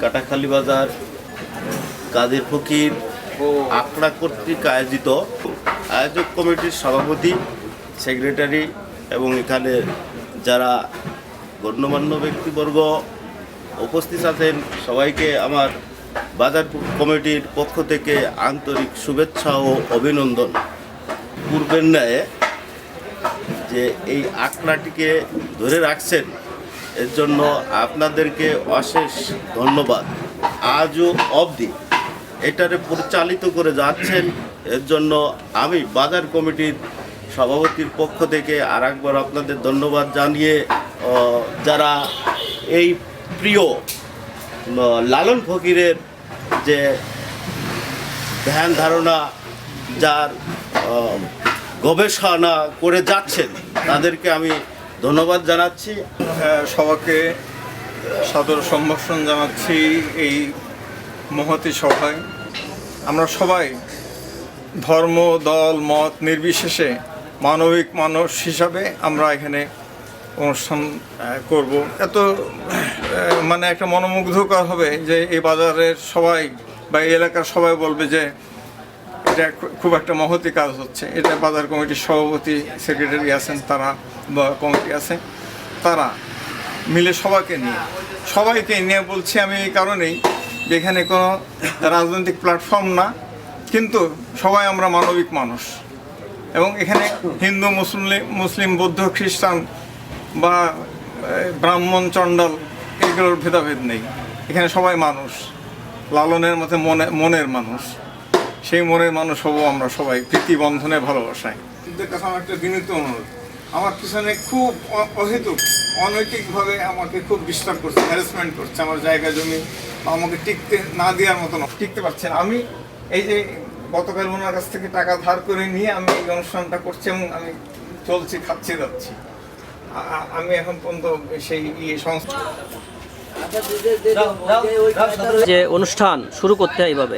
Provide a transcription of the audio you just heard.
কাটাখালী বাজার কাদের ফকির আকড়া কর্তৃক আয়োজিত আয়োজক কমিটির সভাপতি, সেক্রেটারি এবং এখানে যারা গণ্যমান্য ব্যক্তিবর্গ উপস্থিত আছেন সবাইকে আমার বাজার কমিটির পক্ষ থেকে আন্তরিক শুভেচ্ছা ও অভিনন্দন। পূর্বের ন্যায় যে এই আকড়াটিকে ধরে রাখছেন এর জন্য আপনাদেরকে অশেষ ধন্যবাদ। আজও অবধি এটারে পরিচালিত করে যাচ্ছেন এর জন্য আমি বাজার কমিটির সভাপতির পক্ষ থেকে আরেকবার আপনাদের ধন্যবাদ জানিয়ে যারা এই প্রিয় লালন ফকিরের যে ধ্যান ধারণা যার গবেষণা করে যাচ্ছেন তাদেরকে আমি ধন্যবাদ জানাচ্ছি। সবাইকে সাদর সম্ভাষণ জানাচ্ছি এই মহতী সভায়। আমরা সবাই ধর্ম, দল, মত নির্বিশেষে মানবিক মানুষ হিসাবে আমরা এখানে অনুষ্ঠান করব। এত মানে একটা মনোমুগ্ধকর হবে যে এই বাজারের সবাই বা এই এলাকার সবাই বলবে যে এটা খুব একটা মহতী কাজ হচ্ছে। এটা বাজার কমিটির সভাপতি, সেক্রেটারি আছেন তারা বা কমিটি আছে তারা মিলে সবাইকে নিয়ে বলছি আমি এই কারণেই যে এখানে কোনো রাজনৈতিক প্ল্যাটফর্ম না, কিন্তু সবাই আমরা মানবিক মানুষ এবং এখানে হিন্দু, মুসলিম, বৌদ্ধ, খ্রিস্টান বা ব্রাহ্মণ, চণ্ডাল এগুলোর ভেদাভেদ নেই। এখানে সবাই মানুষ, লালনের মতে মনের মানুষ। সেই মনের মানুষ হবো আমরা সবাই প্রীতি বন্ধনে ভালোবাসায়। এদের কাছে আমার একটা বিনীত অনুরোধ, আমার পিছনে খুব অহেতুক অনৈতিকভাবে আমাকে খুব ডিস্টার্ব করছে, হ্যারাসমেন্ট করছে, আমার জায়গা জমি আমাকে টিকতে না দেওয়ার মতন টিকতে পারছে না। আমি এই যে গতকাল ওনার কাছ থেকে টাকা ধার করে নিয়ে আমি এই অনুষ্ঠানটা করছি এবং আমি চলছি, খাচ্ছি, যাচ্ছি। আমি এখন পর্যন্ত সেই সংস্থা যে অনুষ্ঠান শুরু করতে হয় এইভাবে।